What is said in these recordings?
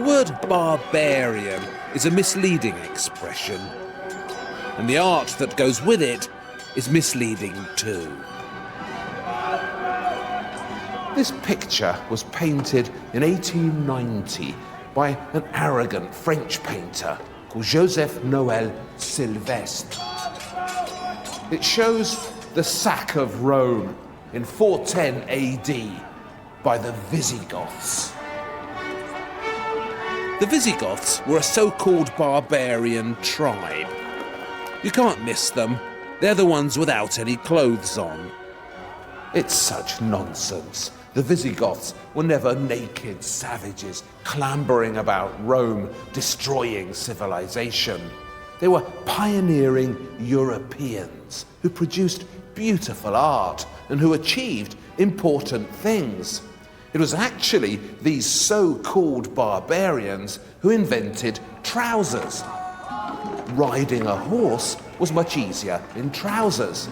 word barbarian is a misleading expression, and the art that goes with it is misleading too. This picture was painted in 1890 by an arrogant French painter called Joseph Noël Sylvestre. It shows the sack of Rome in 410 AD by the Visigoths. The Visigoths were a so-called barbarian tribe. You can't miss them. They're the ones without any clothes on. It's such nonsense. The Visigoths were never naked savages clambering about Rome, destroying civilization. They were pioneering Europeans who produced beautiful art and who achieved important things. It was actually these so-called barbarians who invented trousers. Riding a horse was much easier in trousers.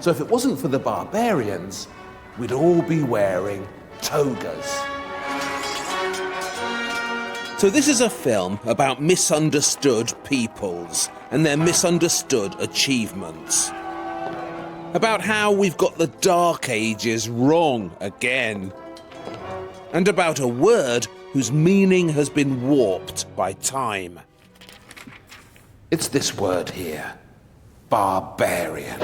So if it wasn't for the barbarians, we'd all be wearing togas. So this is a film about misunderstood peoples and their misunderstood achievements. About how we've got the Dark Ages wrong again. And about a word whose meaning has been warped by time. It's this word here, barbarian.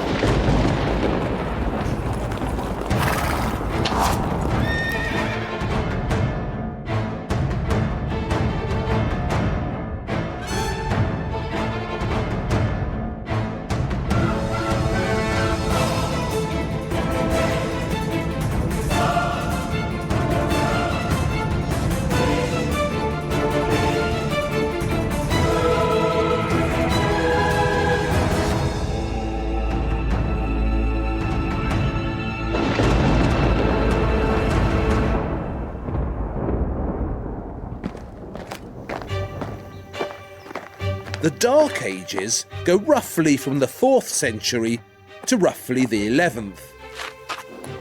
The Dark Ages go roughly from the 4th century to roughly the 11th.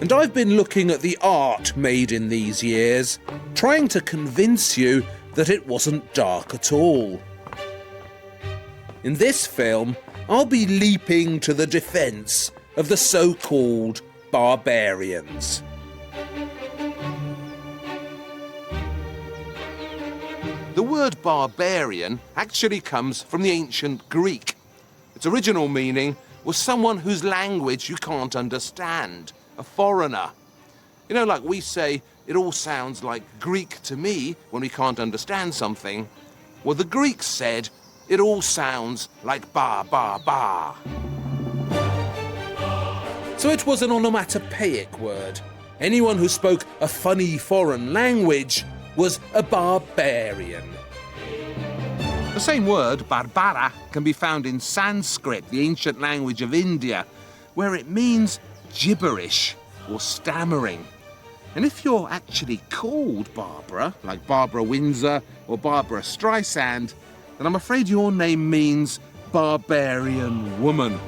And I've been looking at the art made in these years, trying to convince you that it wasn't dark at all. In this film, I'll be leaping to the defence of the so-called barbarians. The word barbarian actually comes from the ancient Greek. Its original meaning was someone whose language you can't understand, a foreigner. You know, like we say, it all sounds like Greek to me when we can't understand something. Well, the Greeks said, it all sounds like bar, bar, bar. So it was an onomatopoeic word. Anyone who spoke a funny foreign language was a barbarian. The same word, barbara, can be found in Sanskrit, the ancient language of India, where it means gibberish or stammering. And if you're actually called Barbara, like Barbara Windsor or Barbara Streisand, then I'm afraid your name means barbarian woman.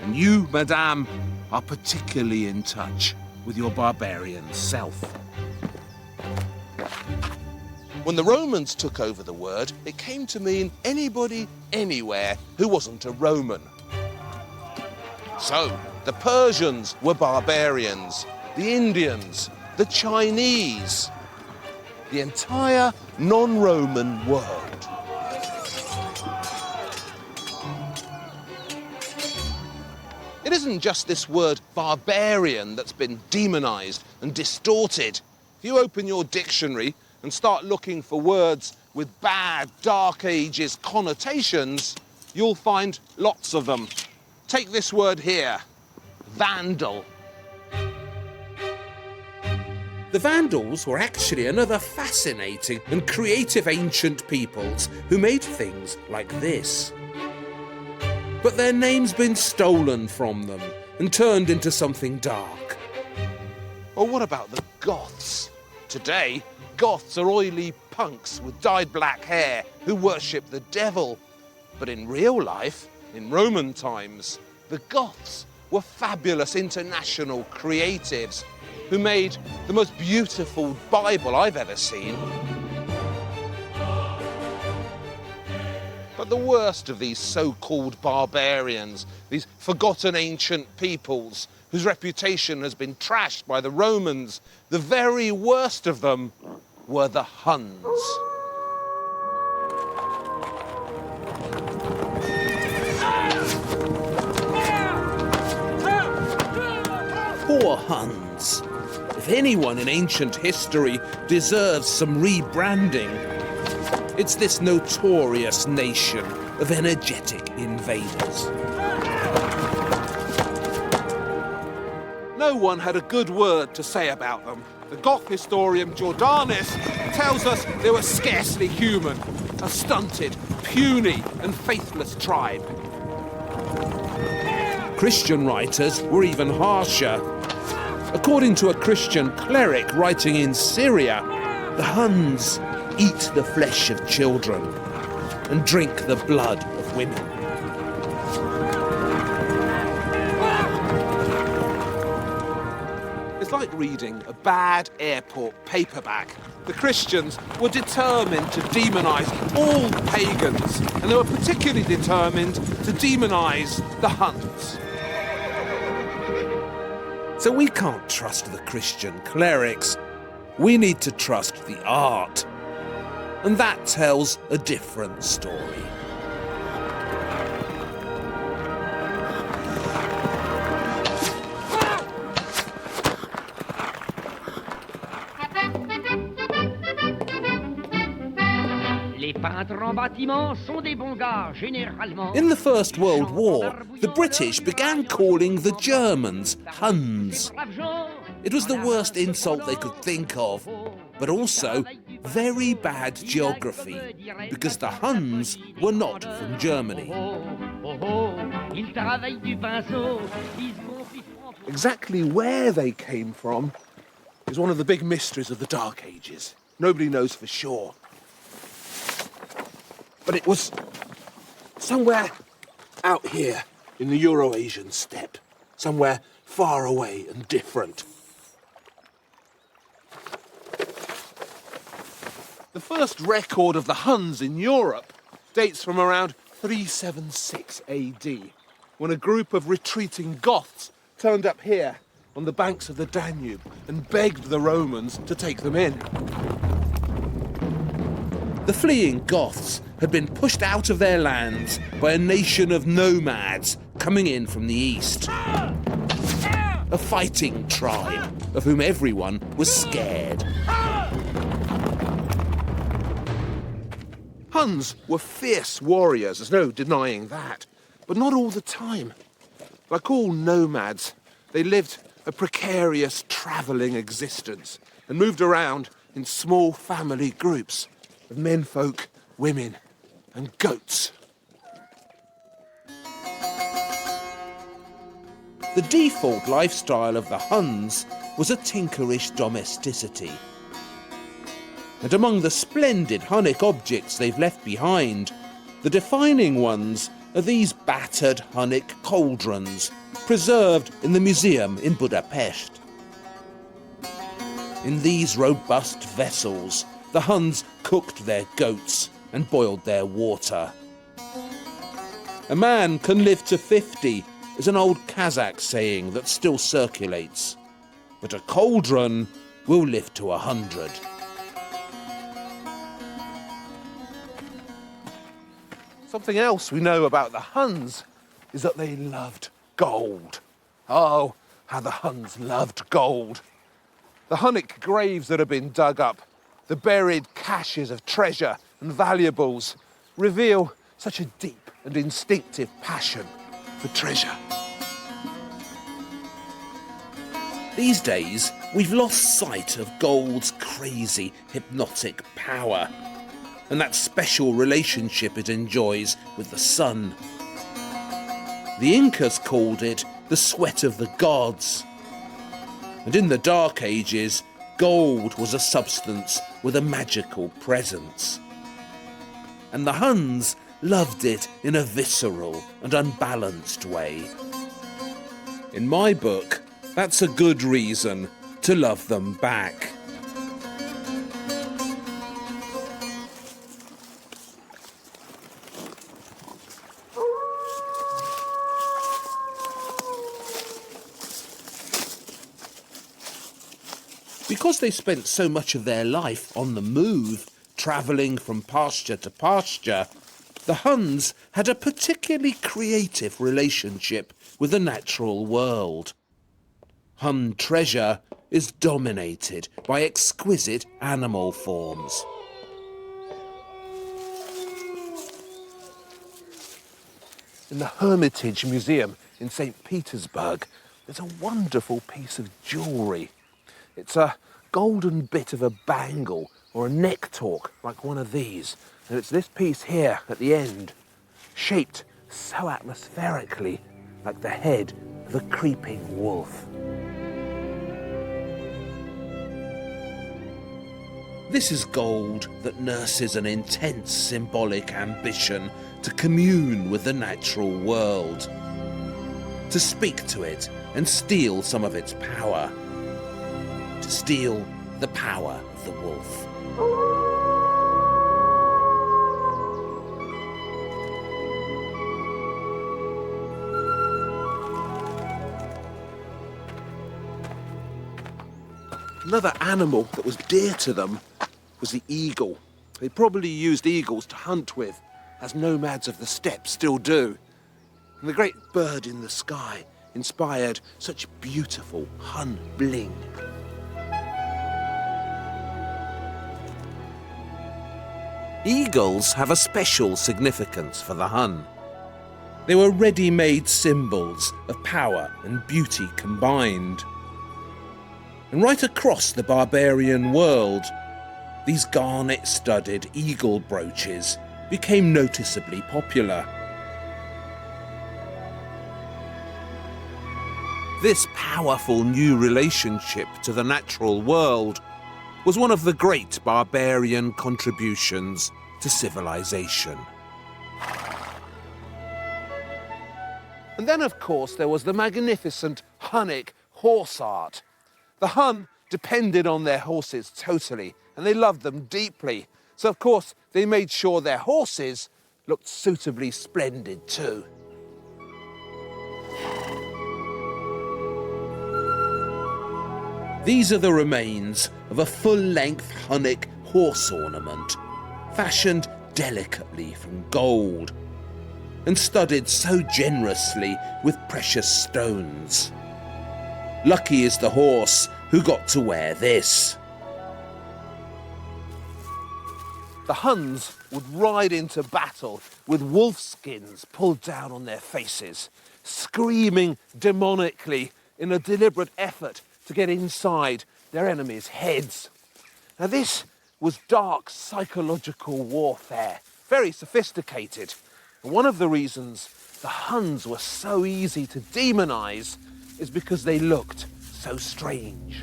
And you, madame, are particularly in touch with your barbarian self. When the Romans took over the word, it came to mean anybody, anywhere who wasn't a Roman. So, the Persians were barbarians, the Indians, the Chinese, the entire non-Roman world. It isn't just this word barbarian that's been demonized and distorted. If you open your dictionary and start looking for words with bad Dark Ages connotations, you'll find lots of them. Take this word here, Vandal. The Vandals were actually another fascinating and creative ancient peoples who made things like this. But their name's been stolen from them and turned into something dark. Or what about the Goths? Today, Goths are oily punks with dyed black hair who worship the devil. But in real life, in Roman times, the Goths were fabulous international creatives who made the most beautiful Bible I've ever seen. But the worst of these so-called barbarians, these forgotten ancient peoples whose reputation has been trashed by the Romans, the very worst of them were the Huns. Poor Huns. If anyone in ancient history deserves some rebranding, it's this notorious nation of energetic invaders. No one had a good word to say about them. The Goth historian Jordanus tells us they were scarcely human, a stunted, puny and faithless tribe. Christian writers were even harsher. According to a Christian cleric writing in Syria, the Huns eat the flesh of children and drink the blood of women. It's like reading a bad airport paperback. The Christians were determined to demonize all pagans, and they were particularly determined to demonize the Huns. So we can't trust the Christian clerics. We need to trust the art. And that tells a different story. In the First World War, the British began calling the Germans Huns. It was the worst insult they could think of, but also very bad geography, because the Huns were not from Germany. Exactly where they came from is one of the big mysteries of the Dark Ages. Nobody knows for sure. But it was somewhere out here in the Eurasian steppe, somewhere far away and different. The first record of the Huns in Europe dates from around 376 AD, when a group of retreating Goths turned up here on the banks of the Danube and begged the Romans to take them in. The fleeing Goths had been pushed out of their lands by a nation of nomads coming in from the east. A fighting tribe of whom everyone was scared. Huns were fierce warriors, there's no denying that, but not all the time. Like all nomads, they lived a precarious travelling existence and moved around in small family groups of menfolk, women and goats. The default lifestyle of the Huns was a tinkerish domesticity. And among the splendid Hunic objects they've left behind, the defining ones are these battered Hunic cauldrons, preserved in the museum in Budapest. In these robust vessels, the Huns cooked their goats and boiled their water. A man can live to 50 is an old Kazakh saying that still circulates, but a cauldron will live to 100. Something else we know about the Huns is that they loved gold. Oh, how the Huns loved gold. The Hunic graves that have been dug up, the buried caches of treasure and valuables, reveal such a deep and instinctive passion for treasure. These days, we've lost sight of gold's crazy, hypnotic power, and that special relationship it enjoys with the sun. The Incas called it the sweat of the gods. And in the Dark Ages, gold was a substance with a magical presence. And the Huns loved it in a visceral and unbalanced way. In my book, that's a good reason to love them back. Because they spent so much of their life on the move, travelling from pasture to pasture, the Huns had a particularly creative relationship with the natural world. Hun treasure is dominated by exquisite animal forms. In the Hermitage Museum in St. Petersburg, there's a wonderful piece of jewellery. It's a golden bit of a bangle or a neck torque, like one of these. And it's this piece here at the end, shaped so atmospherically, like the head of a creeping wolf. This is gold that nurses an intense symbolic ambition to commune with the natural world, to speak to it and steal some of its power, to steal the power of the wolf. Another animal that was dear to them was the eagle. They probably used eagles to hunt with, as nomads of the steppe still do. And the great bird in the sky inspired such beautiful Hun bling. Eagles have a special significance for the Hun. They were ready-made symbols of power and beauty combined. And right across the barbarian world, these garnet-studded eagle brooches became noticeably popular. This powerful new relationship to the natural world was one of the great barbarian contributions to civilization. And then, of course, there was the magnificent Hunic horse art. The Hun depended on their horses totally, and they loved them deeply. So, of course, they made sure their horses looked suitably splendid too. These are the remains of a full-length Hunic horse ornament, fashioned delicately from gold and studded so generously with precious stones. Lucky is the horse who got to wear this. The Huns would ride into battle with wolf skins pulled down on their faces, screaming demonically in a deliberate effort to get inside their enemies' heads. Now this was dark psychological warfare, very sophisticated. And one of the reasons the Huns were so easy to demonize is because they looked so strange.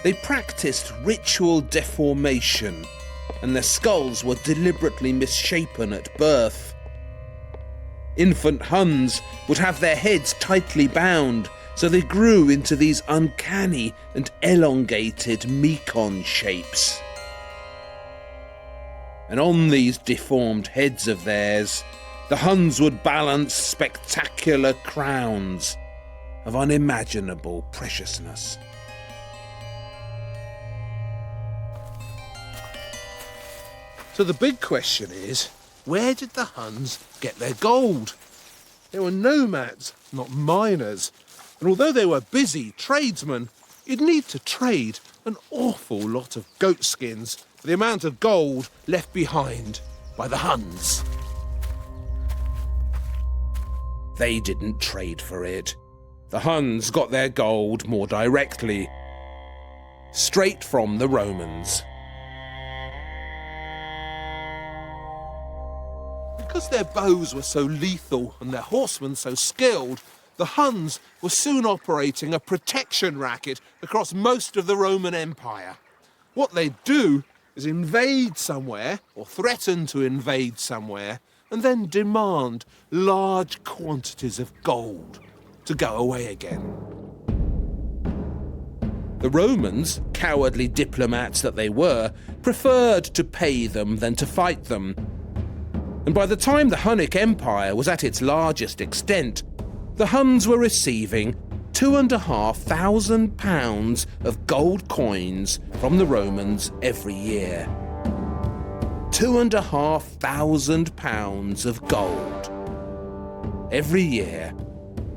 They practiced ritual deformation, and their skulls were deliberately misshapen at birth. Infant Huns would have their heads tightly bound, so they grew into these uncanny and elongated Mekon shapes. And on these deformed heads of theirs, the Huns would balance spectacular crowns of unimaginable preciousness. So the big question is, where did the Huns get their gold? They were nomads, not miners. And although they were busy tradesmen, you'd need to trade an awful lot of goat skins for the amount of gold left behind by the Huns. They didn't trade for it. The Huns got their gold more directly, straight from the Romans. Because their bows were so lethal and their horsemen so skilled, the Huns were soon operating a protection racket across most of the Roman Empire. What they'd do is invade somewhere, or threaten to invade somewhere, and then demand large quantities of gold to go away again. The Romans, cowardly diplomats that they were, preferred to pay them than to fight them. And by the time the Hunic Empire was at its largest extent, the Huns were receiving £2,500 of gold coins from the Romans every year. £2,500 of gold every year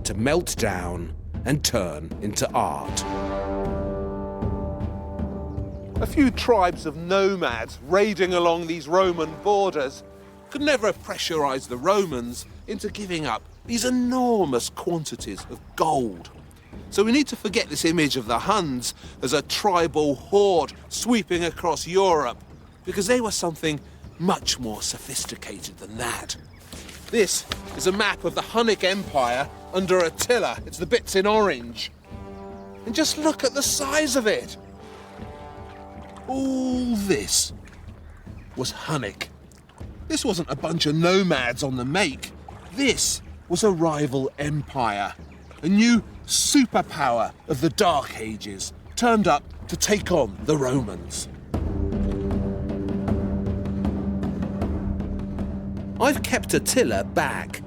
to melt down and turn into art. A few tribes of nomads raiding along these Roman borders could never have pressurized the Romans into giving up these enormous quantities of gold. So we need to forget this image of the Huns as a tribal horde sweeping across Europe, because they were something much more sophisticated than that. This is a map of the Hunic Empire under Attila. It's the bits in orange. And just look at the size of it. All this was Hunic. This wasn't a bunch of nomads on the make. This was a rival empire, a new superpower of the Dark Ages, turned up to take on the Romans. I've kept Attila back,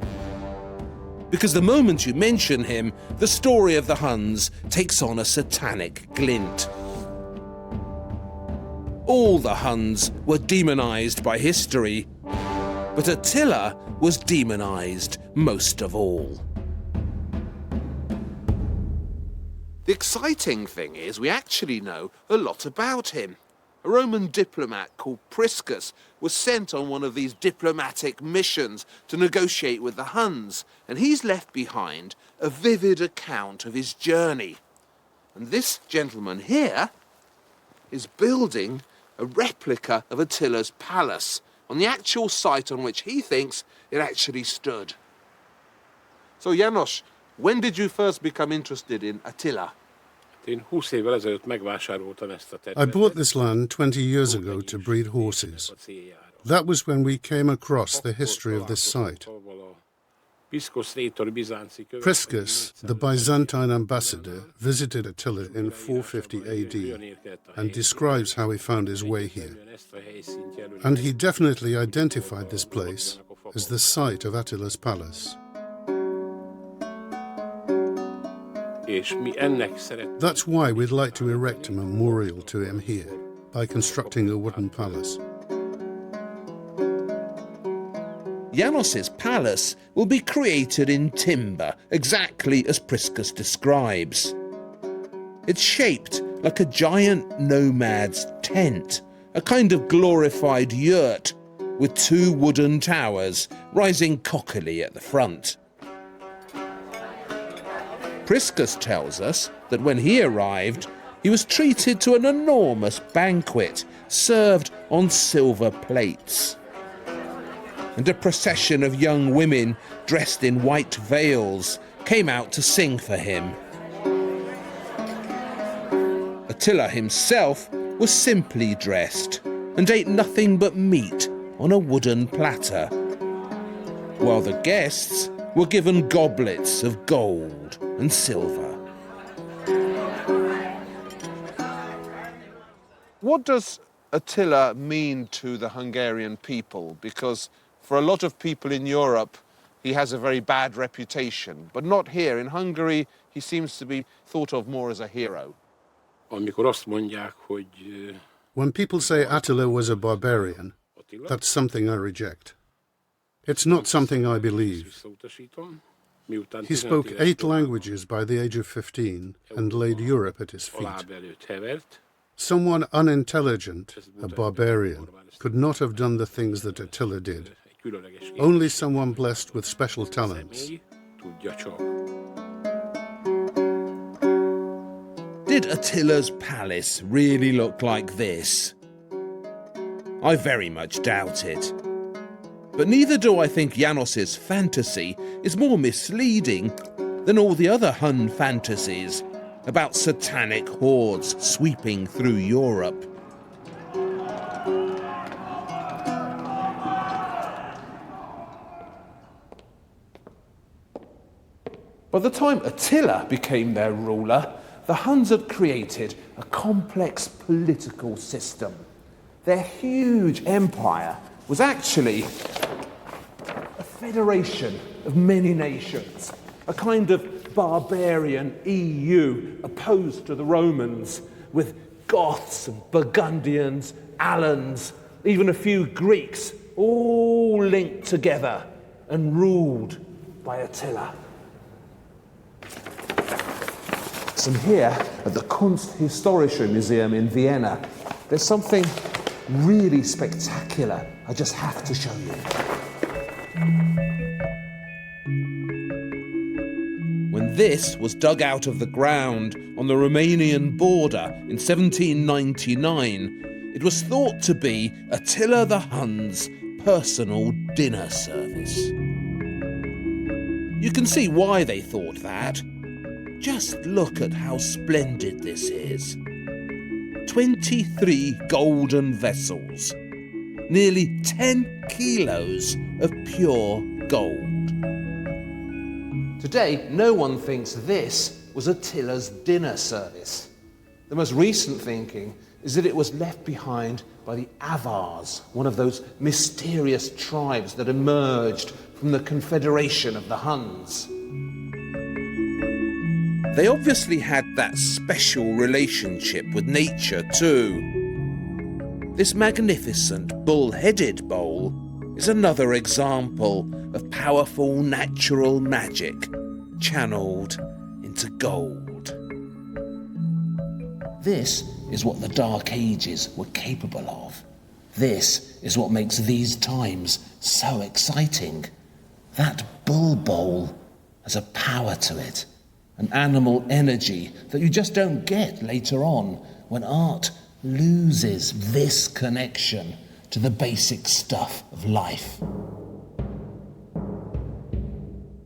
because the moment you mention him, the story of the Huns takes on a satanic glint. All the Huns were demonized by history, but Attila was demonized most of all. The exciting thing is we actually know a lot about him. A Roman diplomat called Priscus was sent on one of these diplomatic missions to negotiate with the Huns, and he's left behind a vivid account of his journey. And this gentleman here is building a replica of Attila's palace on the actual site on which he thinks it actually stood. So János, when did you first become interested in Attila? I bought this land 20 years ago to breed horses. That was when we came across the history of this site. Priscus, the Byzantine ambassador, visited Attila in 450 AD and describes how he found his way here. And he definitely identified this place as the site of Attila's palace. That's why we'd like to erect a memorial to him here, by constructing a wooden palace. János's palace will be created in timber, exactly as Priscus describes. It's shaped like a giant nomad's tent, a kind of glorified yurt, with two wooden towers rising cockily at the front. Priscus tells us that when he arrived, he was treated to an enormous banquet served on silver plates. And a procession of young women dressed in white veils came out to sing for him. Attila himself was simply dressed and ate nothing but meat on a wooden platter, while the guests were given goblets of gold and silver. What does Attila mean to the Hungarian people? Because for a lot of people in Europe, he has a very bad reputation, but not here. In Hungary, he seems to be thought of more as a hero. When people say Attila was a barbarian, that's something I reject. It's not something I believe. He spoke 8 languages by the age of 15 and laid Europe at his feet. Someone unintelligent, a barbarian, could not have done the things that Attila did. Only someone blessed with special talents. Did Attila's palace really look like this? I very much doubt it. But neither do I think János's fantasy is more misleading than all the other Hun fantasies about satanic hordes sweeping through Europe. By the time Attila became their ruler, the Huns had created a complex political system. Their huge empire was actually a federation of many nations, a kind of barbarian EU opposed to the Romans, with Goths and Burgundians, Alans, even a few Greeks, all linked together and ruled by Attila. And here at the Kunsthistorische Museum in Vienna, there's something really spectacular I just have to show you. When this was dug out of the ground on the Romanian border in 1799, it was thought to be Attila the Hun's personal dinner service. You can see why they thought that. Just look at how splendid this is. 23 golden vessels, nearly 10 kilos of pure gold. Today, no one thinks this was Attila's dinner service. The most recent thinking is that it was left behind by the Avars, one of those mysterious tribes that emerged from the confederation of the Huns. They obviously had that special relationship with nature too. This magnificent bull-headed bowl is another example of powerful natural magic channeled into gold. This is what the Dark Ages were capable of. This is what makes these times so exciting. That bull bowl has a power to it, an animal energy that you just don't get later on when art loses this connection to the basic stuff of life.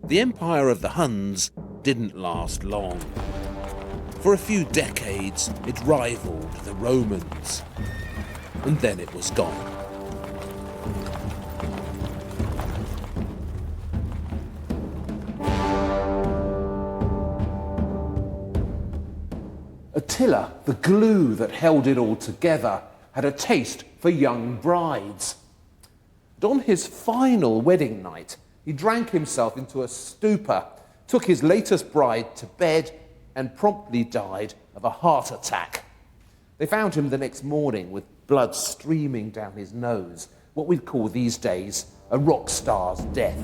The empire of the Huns didn't last long. For a few decades, it rivaled the Romans, and then it was gone. Attila, the glue that held it all together, had a taste for young brides. And on his final wedding night, he drank himself into a stupor, took his latest bride to bed, and promptly died of a heart attack. They found him the next morning with blood streaming down his nose, what we'd call these days a rock star's death.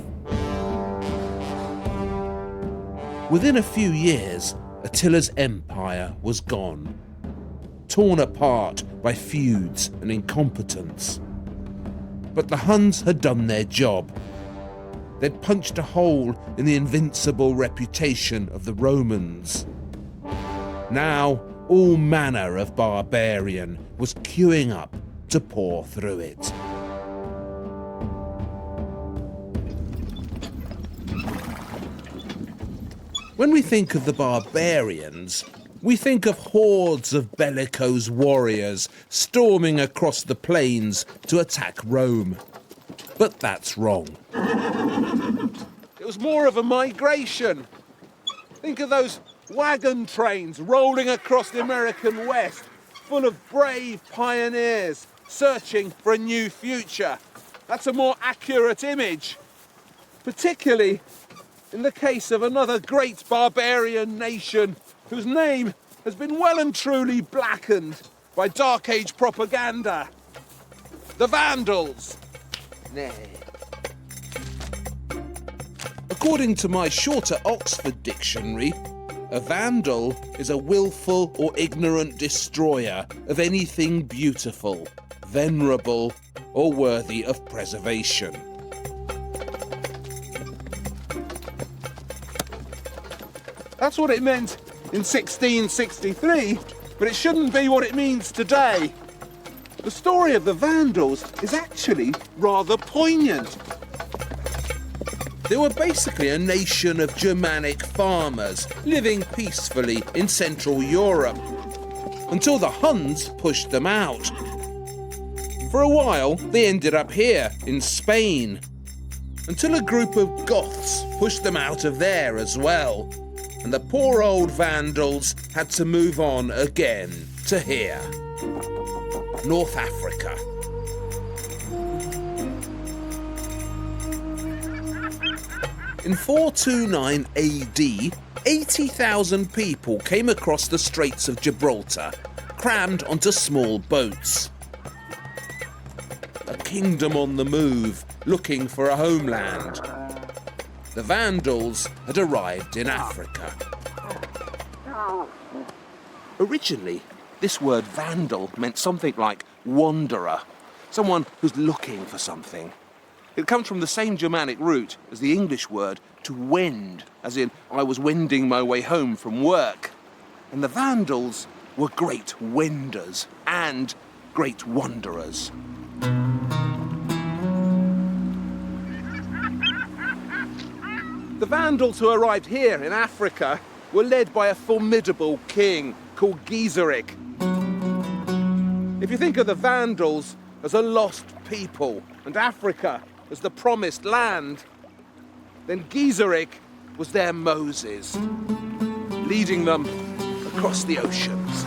Within a few years, Attila's empire was gone, torn apart by feuds and incompetence. But the Huns had done their job. They'd punched a hole in the invincible reputation of the Romans. Now, all manner of barbarian was queuing up to pour through it. When we think of the barbarians, we think of hordes of bellicose warriors storming across the plains to attack Rome. But that's wrong. It was more of a migration. Think of those wagon trains rolling across the American West, full of brave pioneers searching for a new future. That's a more accurate image, particularly in the case of another great barbarian nation whose name has been well and truly blackened by Dark Age propaganda. The Vandals. Nay. According to my shorter Oxford dictionary, a Vandal is a willful or ignorant destroyer of anything beautiful, venerable, or worthy of preservation. That's what it meant in 1663, but it shouldn't be what it means today. The story of the Vandals is actually rather poignant. They were basically a nation of Germanic farmers living peacefully in Central Europe until the Huns pushed them out. For a while, they ended up here in Spain until a group of Goths pushed them out of there as well. And the poor old Vandals had to move on again to here, North Africa. In 429 AD, 80,000 people came across the Straits of Gibraltar, crammed onto small boats. A kingdom on the move, looking for a homeland. The Vandals had arrived in Africa. Originally, this word Vandal meant something like wanderer, someone who's looking for something. It comes from the same Germanic root as the English word to wend, as in I was wending my way home from work. And the Vandals were great wenders and great wanderers. The Vandals who arrived here in Africa were led by a formidable king called Genseric. If you think of the Vandals as a lost people and Africa as the promised land, then Genseric was their Moses, leading them across the oceans.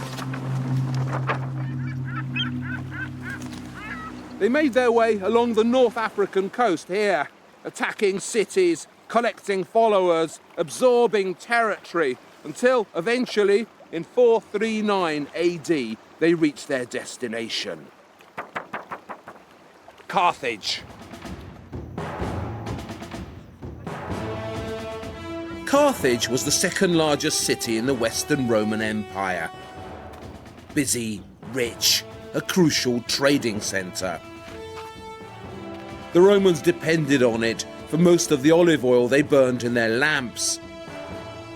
They made their way along the North African coast here, attacking cities, collecting followers, absorbing territory, until eventually, in 439 AD, they reached their destination. Carthage. Carthage was the second largest city in the Western Roman Empire. Busy, rich, a crucial trading centre. The Romans depended on it for most of the olive oil they burned in their lamps,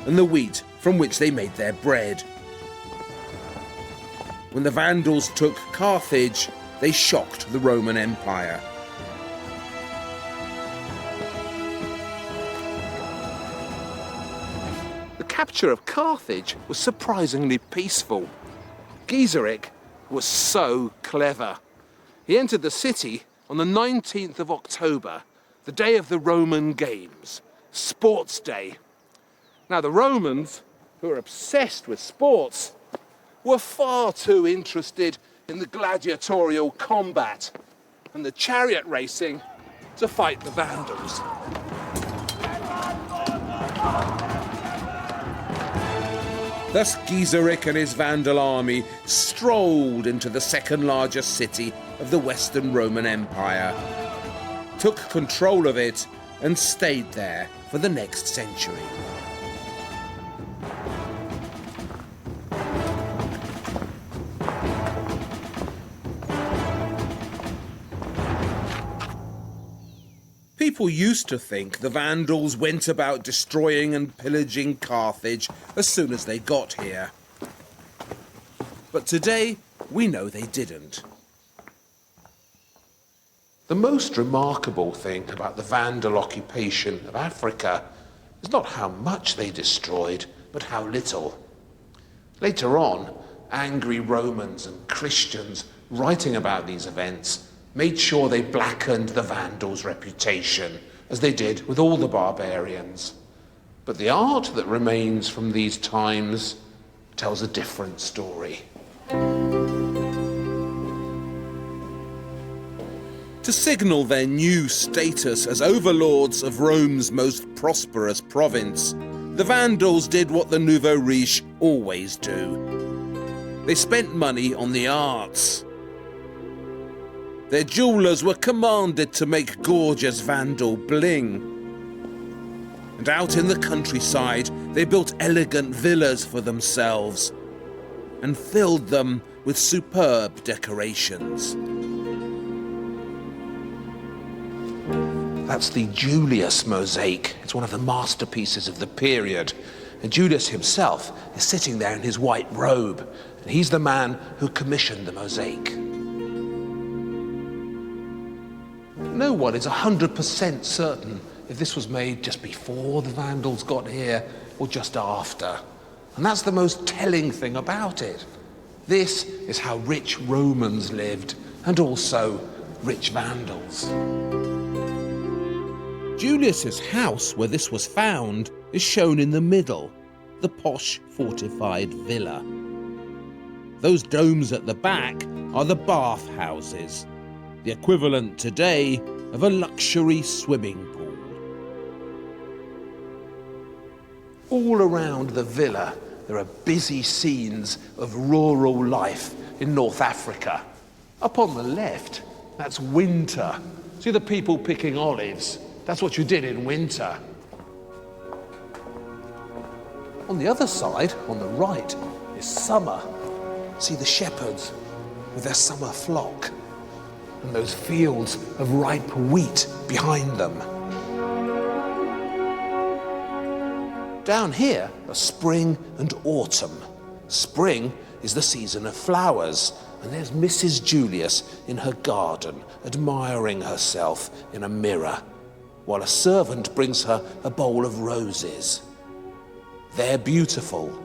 and the wheat from which they made their bread. When the Vandals took Carthage, they shocked the Roman Empire. The capture of Carthage was surprisingly peaceful. Genseric was so clever. He entered the city on the 19th of October, the day of the Roman Games, Sports Day. Now, the Romans, who were obsessed with sports, were far too interested in the gladiatorial combat and the chariot racing to fight the Vandals. Thus Genseric and his Vandal army strolled into the second largest city of the Western Roman Empire, took control of it and stayed there for the next century. People used to think the Vandals went about destroying and pillaging Carthage as soon as they got here. But today, we know they didn't. The most remarkable thing about the Vandal occupation of Africa is not how much they destroyed, but how little. Later on, angry Romans and Christians writing about these events made sure they blackened the Vandals' reputation, as they did with all the barbarians. But the art that remains from these times tells a different story. To signal their new status as overlords of Rome's most prosperous province, the Vandals did what the nouveau riche always do. They spent money on the arts. Their jewellers were commanded to make gorgeous Vandal bling. And out in the countryside, they built elegant villas for themselves and filled them with superb decorations. That's the Julius mosaic. It's one of the masterpieces of the period. And Julius himself is sitting there in his white robe, and he's the man who commissioned the mosaic. No one is 100% certain if this was made just before the Vandals got here or just after. And that's the most telling thing about it. This is how rich Romans lived, and also rich Vandals. Julius's house, where this was found, is shown in the middle, the posh fortified villa. Those domes at the back are the bath houses, the equivalent today of a luxury swimming pool. All around the villa, there are busy scenes of rural life in North Africa. Up on the left, that's winter. See the people picking olives? That's what you did in winter. On the other side, on the right, is summer. See the shepherds with their summer flock and those fields of ripe wheat behind them. Down here are spring and autumn. Spring is the season of flowers, and there's Mrs. Julius in her garden, admiring herself in a mirror, while a servant brings her a bowl of roses. They're beautiful,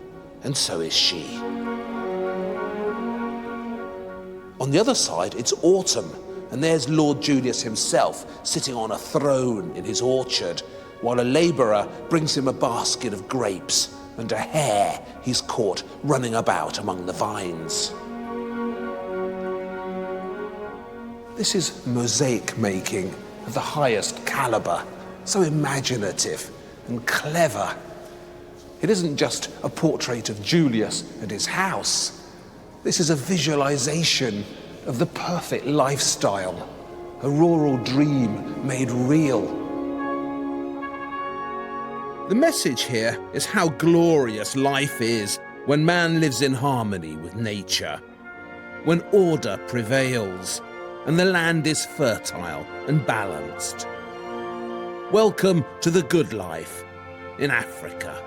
and so is she. On the other side, it's autumn, and there's Lord Julius himself sitting on a throne in his orchard, while a labourer brings him a basket of grapes and a hare he's caught running about among the vines. This is mosaic making of the highest calibre, so imaginative and clever. It isn't just a portrait of Julius and his house. This is a visualization of the perfect lifestyle, a rural dream made real. The message here is how glorious life is when man lives in harmony with nature, when order prevails and the land is fertile and balanced. Welcome to the good life in Africa.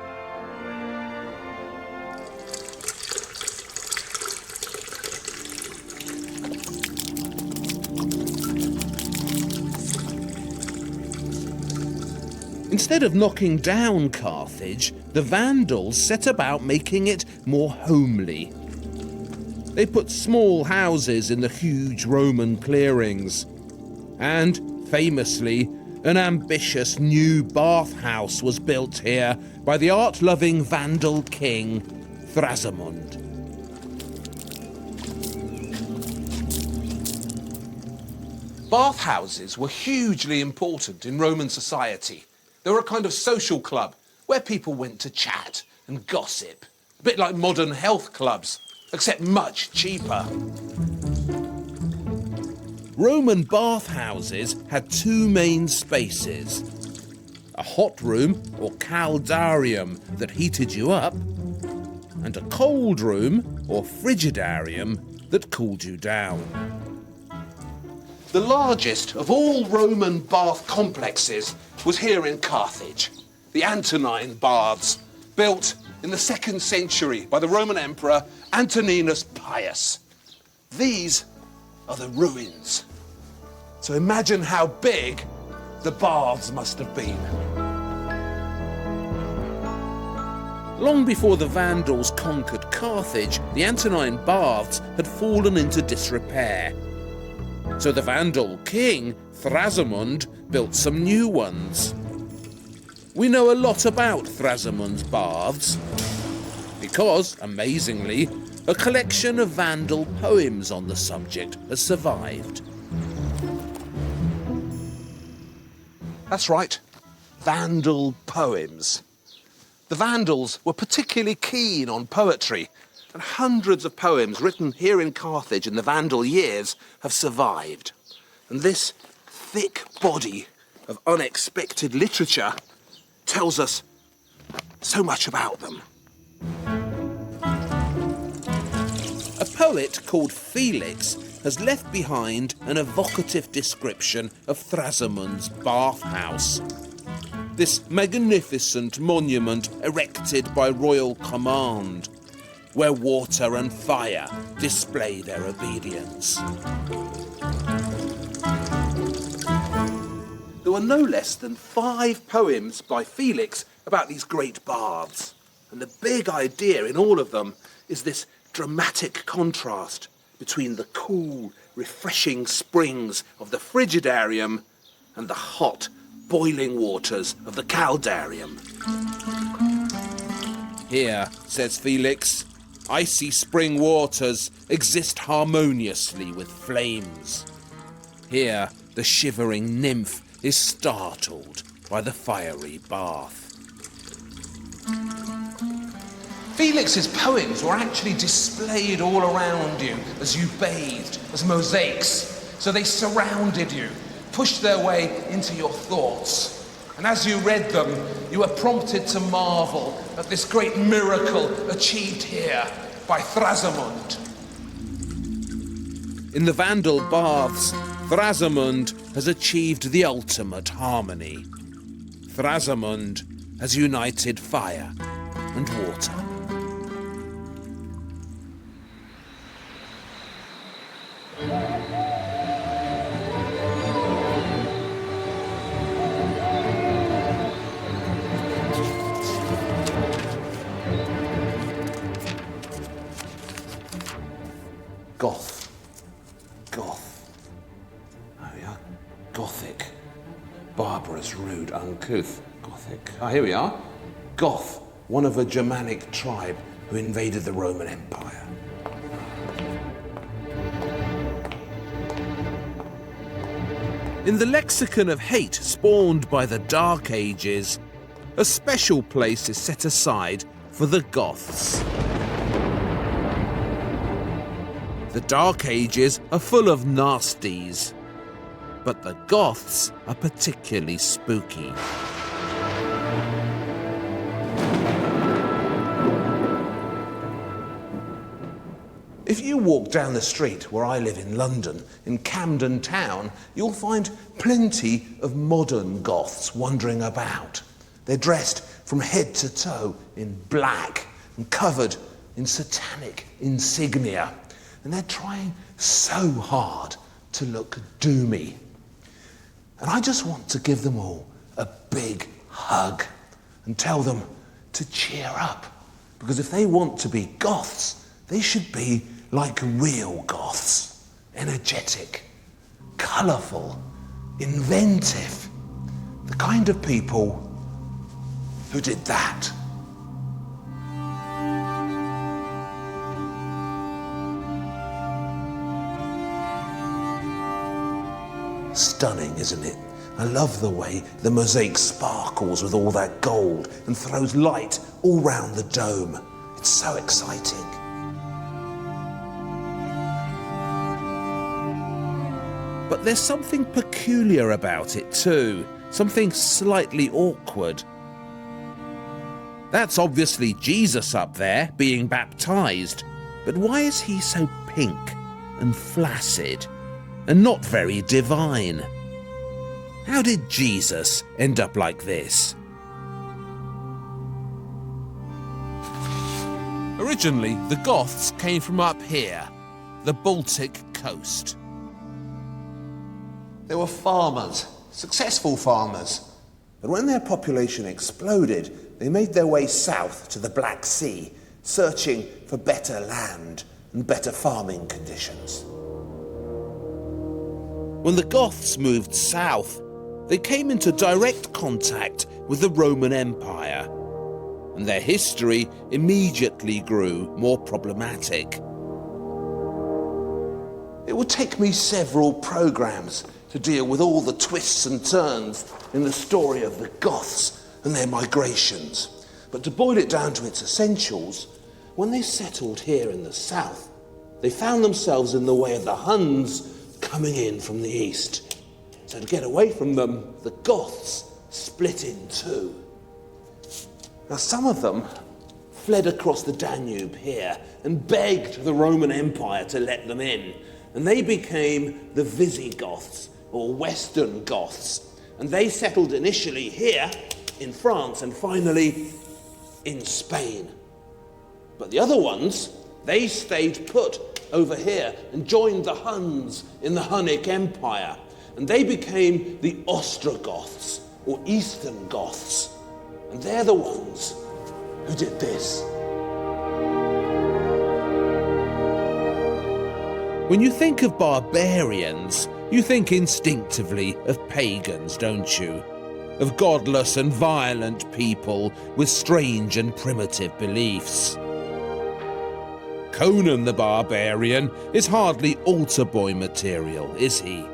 Instead of knocking down Carthage, the Vandals set about making it more homely. They put small houses in the huge Roman clearings. And, famously, an ambitious new bathhouse was built here by the art-loving Vandal king, Thrasamund. Bathhouses were hugely important in Roman society. They were a kind of social club where people went to chat and gossip. A bit like modern health clubs, except much cheaper. Roman bathhouses had two main spaces. A hot room, or caldarium, that heated you up, and a cold room, or frigidarium, that cooled you down. The largest of all Roman bath complexes was here in Carthage, the Antonine Baths, built in the 2nd century by the Roman Emperor Antoninus Pius. These are the ruins. So imagine how big the baths must have been. Long before the Vandals conquered Carthage, the Antonine Baths had fallen into disrepair. So the Vandal king, Thrasamund, built some new ones. We know a lot about Thrasamund's baths because, amazingly, a collection of Vandal poems on the subject has survived. That's right, Vandal poems. The Vandals were particularly keen on poetry, and hundreds of poems written here in Carthage in the Vandal years have survived. And this thick body of unexpected literature tells us so much about them. A poet called Felix has left behind an evocative description of Thrasamund's bathhouse. This magnificent monument erected by royal command, where water and fire display their obedience. There were no less than 5 poems by Felix about these great baths. And the big idea in all of them is this dramatic contrast between the cool, refreshing springs of the frigidarium and the hot, boiling waters of the caldarium. Here, says Felix, icy spring waters exist harmoniously with flames. Here, the shivering nymph is startled by the fiery bath. Felix's poems were actually displayed all around you as you bathed, as mosaics. So they surrounded you, pushed their way into your thoughts. And as you read them, you were prompted to marvel at this great miracle achieved here by Thrasamund. In the Vandal baths, Thrasamund has achieved the ultimate harmony. Thrasamund has united fire and water. Goth. Oh yeah, Gothic. Barbarous, rude, uncouth. Gothic. Here we are. Goth, one of a Germanic tribe who invaded the Roman Empire. In the lexicon of hate spawned by the Dark Ages, a special place is set aside for the Goths. The Dark Ages are full of nasties, but the Goths are particularly spooky. If you walk down the street where I live in London, in Camden Town, you'll find plenty of modern Goths wandering about. They're dressed from head to toe in black and covered in satanic insignia. And they're trying so hard to look doomy. And I just want to give them all a big hug and tell them to cheer up. Because if they want to be Goths, they should be like real Goths. Energetic, colourful, inventive. The kind of people who did that. Stunning, isn't it? I love the way the mosaic sparkles with all that gold and throws light all round the dome. It's so exciting. But there's something peculiar about it too, something slightly awkward. That's obviously Jesus up there, being baptized, but why is he so pink and flaccid? And not very divine. How did Jesus end up like this? Originally, the Goths came from up here, the Baltic coast. They were farmers, successful farmers. But when their population exploded, they made their way south to the Black Sea, searching for better land and better farming conditions. When the Goths moved south, they came into direct contact with the Roman Empire, and their history immediately grew more problematic. It would take me several programs to deal with all the twists and turns in the story of the Goths and their migrations. But to boil it down to its essentials, when they settled here in the south, they found themselves in the way of the Huns coming in from the east. So to get away from them, the Goths split in two. Now some of them fled across the Danube here and begged the Roman Empire to let them in. And they became the Visigoths, or Western Goths. And they settled initially here in France and finally in Spain. But the other ones, they stayed put over here and joined the Huns in the Hunic Empire. And they became the Ostrogoths, or Eastern Goths. And they're the ones who did this. When you think of barbarians, you think instinctively of pagans, don't you? Of godless and violent people with strange and primitive beliefs. Conan the Barbarian is hardly altar boy material, is he?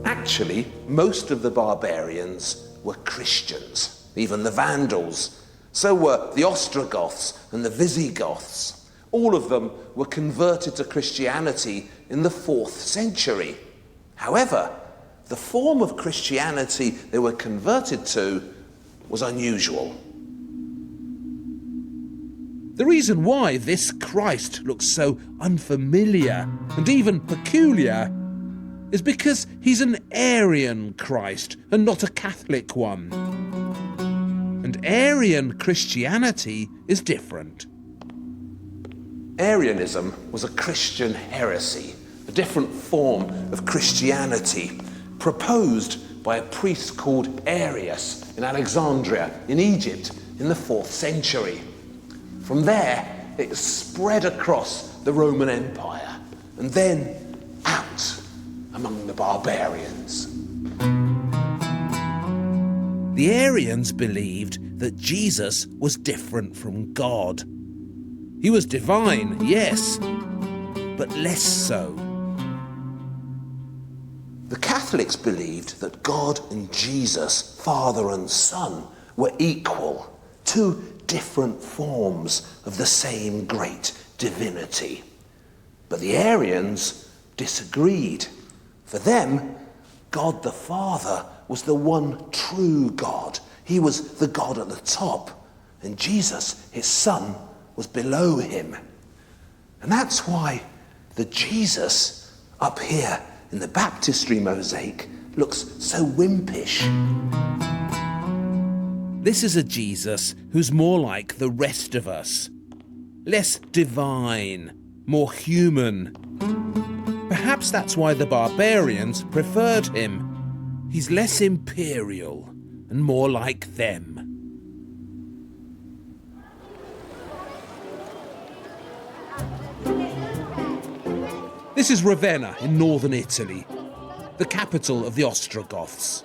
Actually, most of the barbarians were Christians. even the Vandals. So were the Ostrogoths and the Visigoths. All of them were converted to Christianity in the 4th century. However, the form of Christianity they were converted to was unusual. The reason why this Christ looks so unfamiliar and even peculiar is because he's an Arian Christ and not a Catholic one. And Arian Christianity is different. Arianism was a Christian heresy, a different form of Christianity, proposed by a priest called Arius in Alexandria, in Egypt, in the 4th century. From there, it spread across the Roman Empire, and then out among the barbarians. The Arians believed that Jesus was different from God. He was divine, yes, but less so. The Catholics believed that God and Jesus, Father and Son, were equal, two different forms of the same great divinity. But the Arians disagreed. For them, God the Father was the one true God. He was the God at the top, and Jesus, his Son, was below him. And that's why the Jesus up here in the baptistry mosaic looks so wimpish. This is a Jesus who's more like the rest of us. Less divine, more human. Perhaps that's why the barbarians preferred him. He's less imperial and more like them. This is Ravenna in northern Italy, the capital of the Ostrogoths.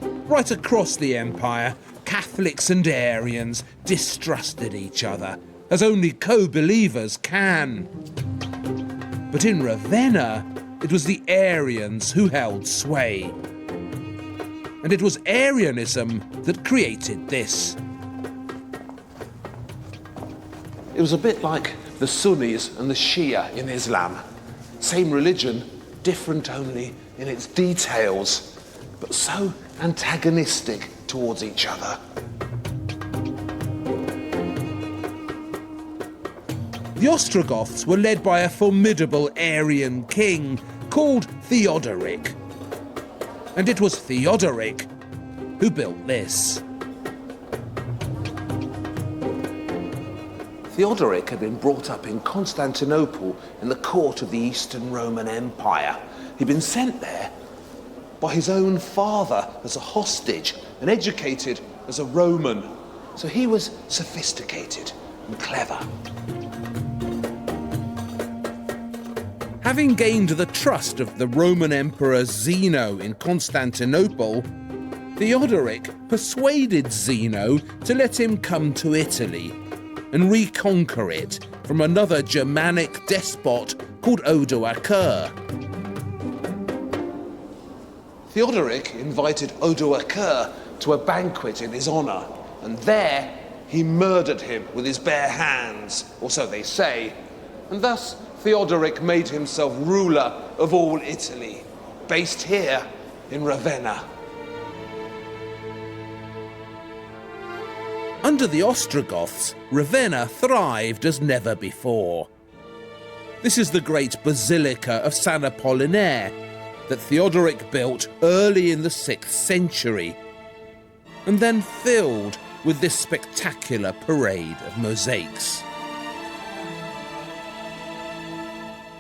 Right across the empire, Catholics and Arians distrusted each other, as only co-believers can. But in Ravenna, it was the Arians who held sway. And it was Arianism that created this. It was a bit like the Sunnis and the Shia in Islam. Same religion, different only in its details, but so antagonistic towards each other. The Ostrogoths were led by a formidable Arian king called Theodoric. And it was Theodoric who built this. Theodoric had been brought up in Constantinople in the court of the Eastern Roman Empire. He'd been sent there by his own father as a hostage and educated as a Roman. So he was sophisticated and clever. Having gained the trust of the Roman Emperor Zeno in Constantinople, Theodoric persuaded Zeno to let him come to Italy and reconquer it from another Germanic despot called Odoacer. Theodoric invited Odoacer to a banquet in his honor, and there he murdered him with his bare hands, or so they say, and thus Theodoric made himself ruler of all Italy, based here in Ravenna. Under the Ostrogoths, Ravenna thrived as never before. This is the great Basilica of San Apollinaire that Theodoric built early in the 6th century, and then filled with this spectacular parade of mosaics.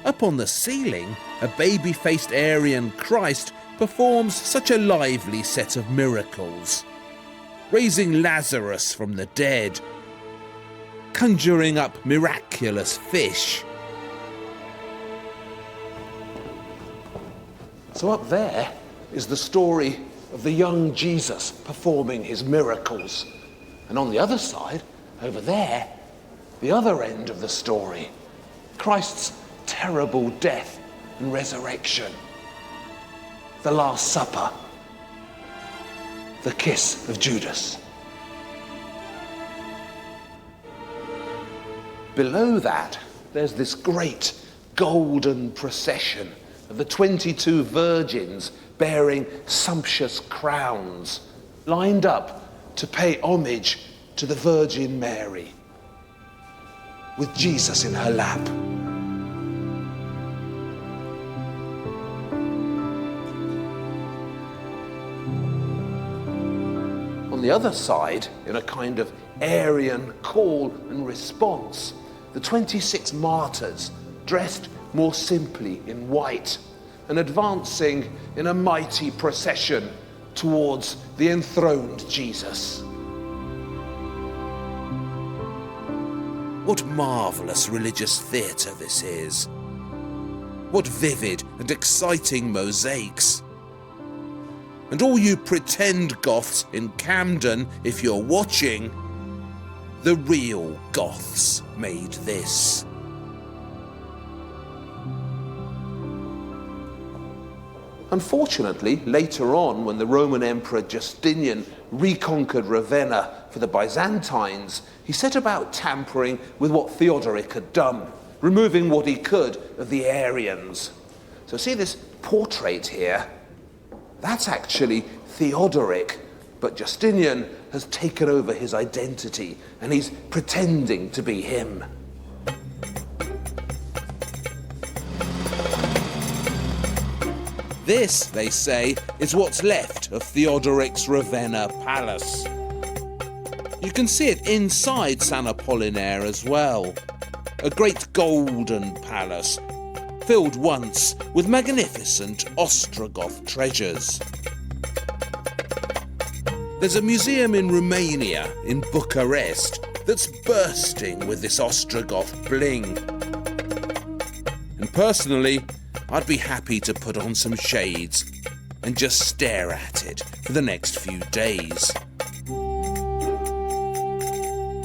Up on the ceiling, a baby-faced Arian Christ performs such a lively set of miracles, raising Lazarus from the dead, conjuring up miraculous fish. So up there is the story of the young Jesus performing his miracles. And on the other side, over there, the other end of the story, Christ's terrible death and resurrection, the Last Supper. the kiss of Judas. Below that, there's this great golden procession of the 22 virgins bearing sumptuous crowns, lined up to pay homage to the Virgin Mary, with Jesus in her lap. On the other side, in a kind of Aryan call and response, the 26 martyrs, dressed more simply in white and advancing in a mighty procession towards the enthroned Jesus. What marvellous religious theatre this is. What vivid and exciting mosaics. And all you pretend Goths in Camden, if you're watching, the real Goths made this. Unfortunately, later on, when the Roman Emperor Justinian reconquered Ravenna for the Byzantines, he set about tampering with what Theodoric had done, removing what he could of the Arians. So see this portrait here? That's actually Theodoric, but Justinian has taken over his identity and he's pretending to be him. This, they say, is what's left of Theodoric's Ravenna palace. You can see it inside San Apollinaire as well. A great golden palace, filled once with magnificent Ostrogoth treasures. There's a museum in Romania, in Bucharest, that's bursting with this Ostrogoth bling. And personally, I'd be happy to put on some shades and just stare at it for the next few days.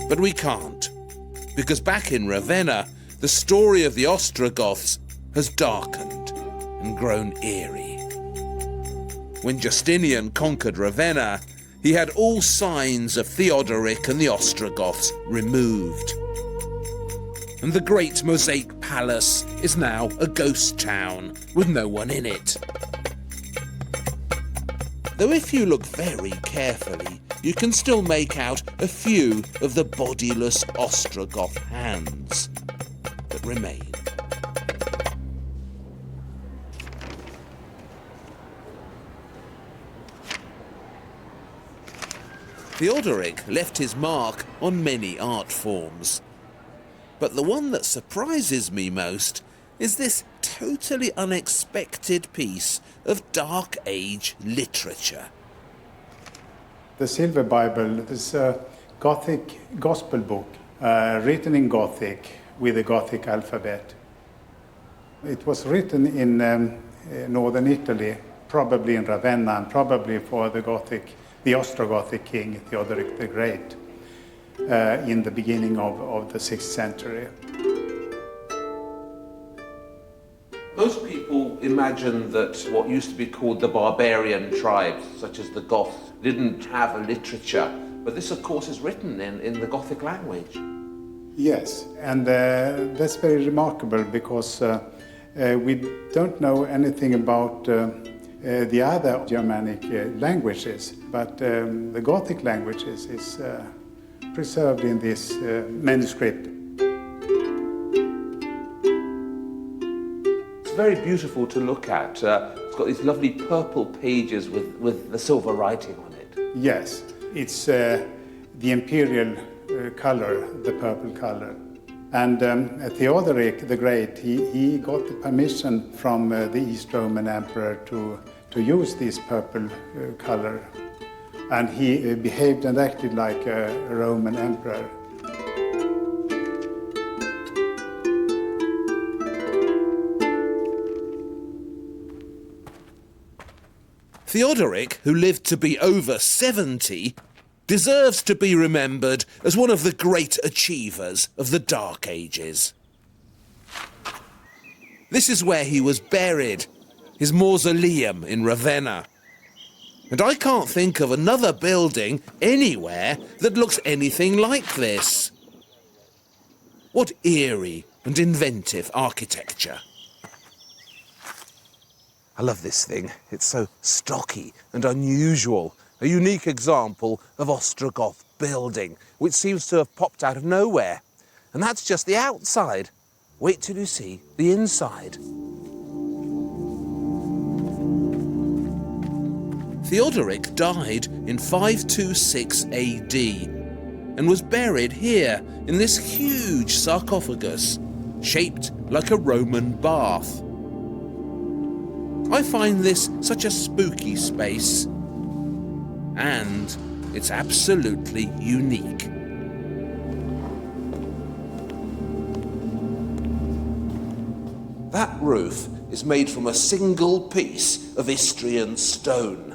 But we can't, because back in Ravenna, the story of the Ostrogoths has darkened and grown eerie. When Justinian conquered Ravenna, he had all signs of Theodoric and the Ostrogoths removed. And the great mosaic palace is now a ghost town with no one in it. Though if you look very carefully, you can still make out a few of the bodiless Ostrogoth hands that remain. Theodoric left his mark on many art forms. But the one that surprises me most is this totally unexpected piece of Dark Age literature. The Silver Bible is a Gothic gospel book written in Gothic with a Gothic alphabet. It was written in northern Italy, probably in Ravenna, and probably for the Ostrogothic king Theodoric the Great. In the beginning of the 6th century. Most people imagine that what used to be called the barbarian tribes, such as the Goths, didn't have a literature, but this of course is written in the Gothic language. Yes, and that's very remarkable because we don't know anything about the other Germanic languages, but the Gothic languages is preserved in this manuscript. It's very beautiful to look at. It's got these lovely purple pages with the silver writing on it. Yes, it's the imperial color, the purple color. And Theodoric the Great, he got the permission from the East Roman Emperor to use this purple color. And he behaved and acted like a Roman emperor. Theodoric, who lived to be over 70, deserves to be remembered as one of the great achievers of the Dark Ages. This is where he was buried, his mausoleum in Ravenna. And I can't think of another building anywhere that looks anything like this. What eerie and inventive architecture. I love this thing. It's so stocky and unusual. A unique example of Ostrogoth building, which seems to have popped out of nowhere. And that's just the outside. Wait till you see the inside. Theodoric died in 526 AD and was buried here in this huge sarcophagus, shaped like a Roman bath. I find this such a spooky space, and it's absolutely unique. That roof is made from a single piece of Istrian stone.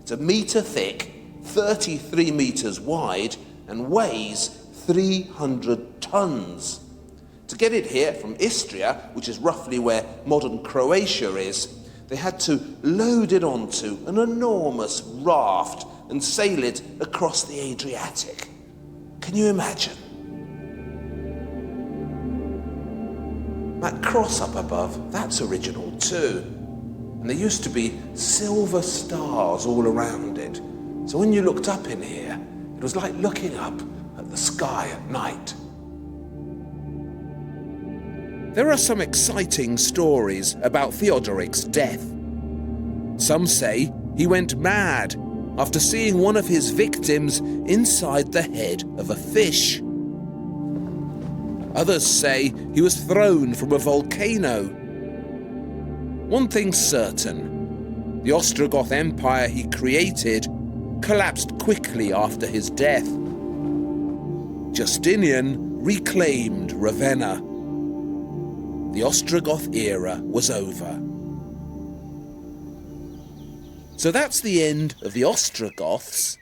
It's 1 metre thick, 33 metres wide, and weighs 300 tons. To get it here from Istria, which is roughly where modern Croatia is, they had to load it onto an enormous raft and sail it across the Adriatic. Can you imagine? That cross up above, that's original too. And there used to be silver stars all around it. So when you looked up in here, it was like looking up at the sky at night. There are some exciting stories about Theodoric's death. Some say he went mad after seeing one of his victims inside the head of a fish. Others say he was thrown from a volcano. One thing's certain, the Ostrogoth Empire he created collapsed quickly after his death. Justinian reclaimed Ravenna. The Ostrogoth era was over. So that's the end of the Ostrogoths.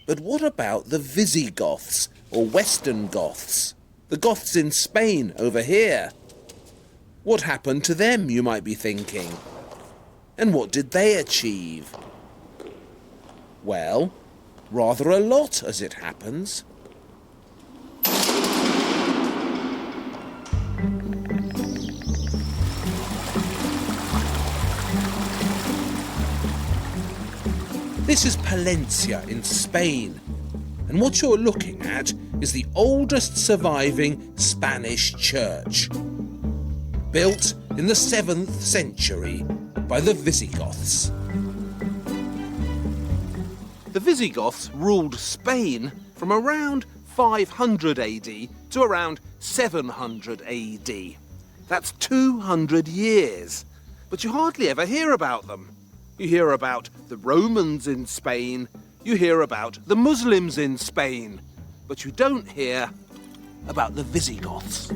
But what about the Visigoths, or Western Goths? The Goths in Spain over here. What happened to them, you might be thinking? And what did they achieve? Well, rather a lot, as it happens. This is Palencia in Spain, and what you're looking at is the oldest surviving Spanish church, built in the 7th century by the Visigoths. The Visigoths ruled Spain from around 500 AD to around 700 AD. That's 200 years, but you hardly ever hear about them. You hear about the Romans in Spain, you hear about the Muslims in Spain, but you don't hear about the Visigoths.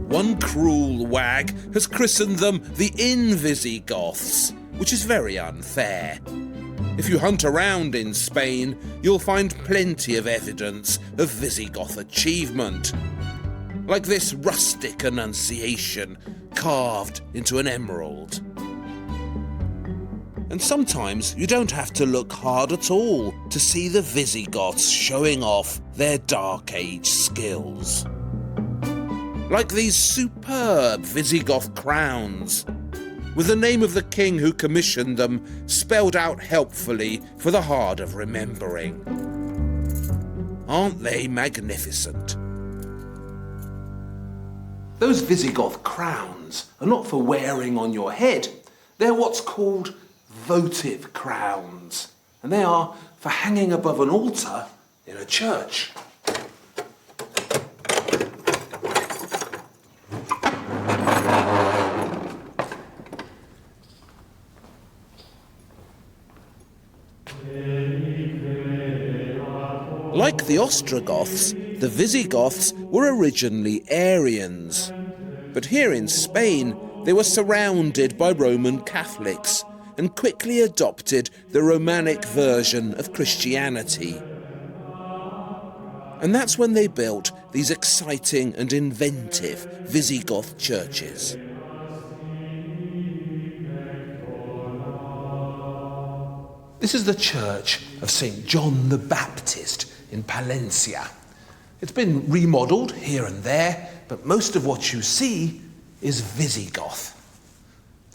One cruel wag has christened them the Invisigoths, which is very unfair. If you hunt around in Spain, you'll find plenty of evidence of Visigoth achievement, like this rustic annunciation carved into an emerald. And sometimes you don't have to look hard at all to see the Visigoths showing off their Dark Age skills. Like these superb Visigoth crowns, with the name of the king who commissioned them spelled out helpfully for the hard of remembering. Aren't they magnificent? Those Visigoth crowns are not for wearing on your head. They're what's called votive crowns, and they are for hanging above an altar in a church. Like the Ostrogoths, the Visigoths were originally Arians. But here in Spain, they were surrounded by Roman Catholics and quickly adopted the Romanic version of Christianity. And that's when they built these exciting and inventive Visigoth churches. This is the church of St. John the Baptist in Palencia. It's been remodeled here and there, but most of what you see is Visigoth.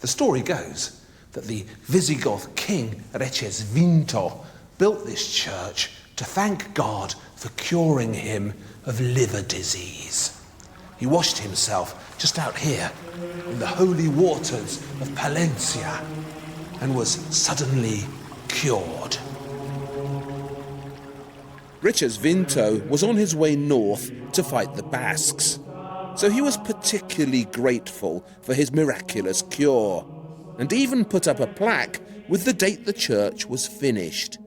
The story goes that the Visigoth king Recesvinto built this church to thank God for curing him of liver disease. He washed himself just out here in the holy waters of Palencia and was suddenly cured. Recesvinto was on his way north to fight the Basques, so he was particularly grateful for his miraculous cure, and even put up a plaque with the date the church was finished,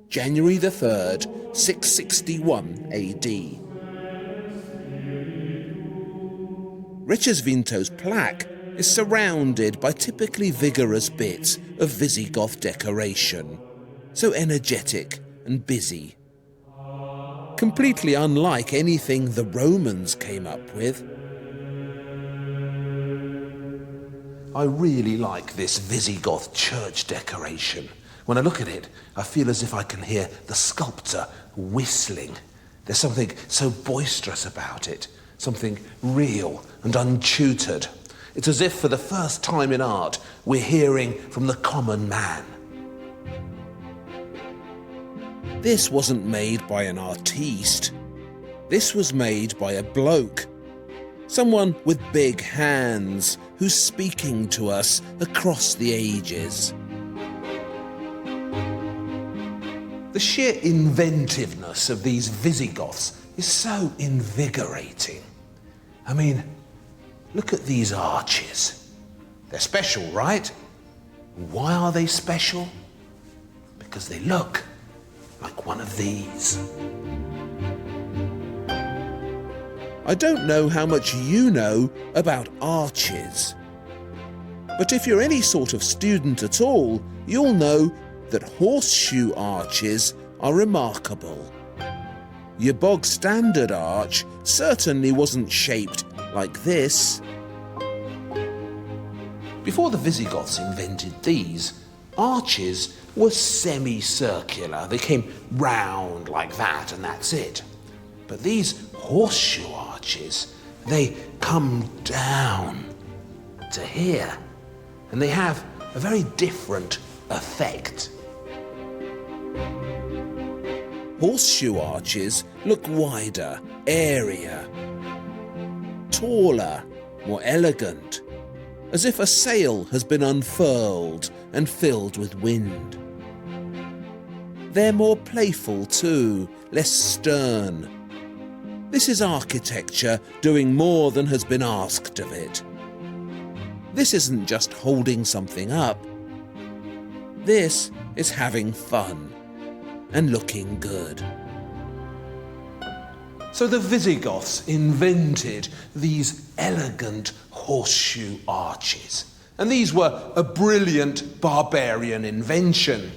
January the 3rd, 661 AD. Recesvinto's plaque is surrounded by typically vigorous bits of Visigoth decoration, so energetic and busy. Completely unlike anything the Romans came up with. I really like this Visigoth church decoration. When I look at it, I feel as if I can hear the sculptor whistling. There's something so boisterous about it, something real and untutored. It's as if for the first time in art, we're hearing from the common man. This wasn't made by an artiste. This was made by a bloke. Someone with big hands who's speaking to us across the ages. The sheer inventiveness of these Visigoths is so invigorating. I mean, look at these arches. They're special, right? Why are they special? Because they look like one of these. I don't know how much you know about arches, but if you're any sort of student at all, you'll know that horseshoe arches are remarkable. Your bog standard arch certainly wasn't shaped like this. Before the Visigoths invented these, arches were semicircular. They came round like that and that's it. But these horseshoe arches, they come down to here and they have a very different effect. Horseshoe arches look wider, airier, taller, more elegant, as if a sail has been unfurled and filled with wind. They're more playful too, less stern. This is architecture doing more than has been asked of it. This isn't just holding something up. This is having fun and looking good. So the Visigoths invented these elegant horseshoe arches. And these were a brilliant barbarian invention.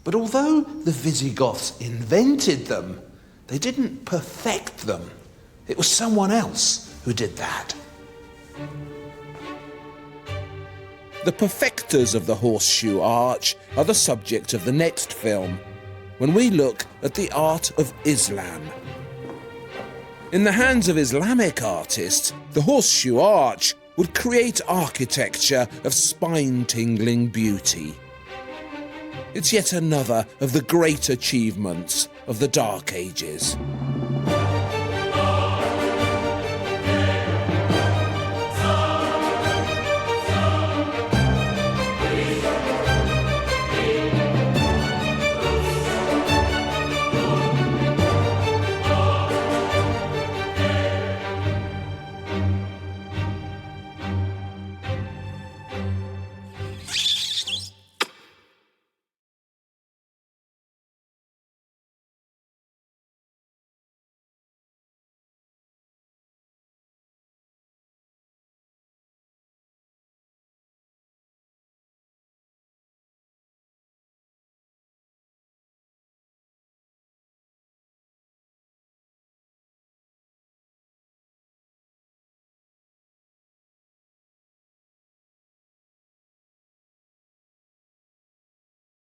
But although the Visigoths invented them, they didn't perfect them. It was someone else who did that. The perfecters of the horseshoe arch are the subject of the next film, when we look at the art of Islam. In the hands of Islamic artists, the horseshoe arch would create architecture of spine-tingling beauty. It's yet another of the great achievements of the Dark Ages.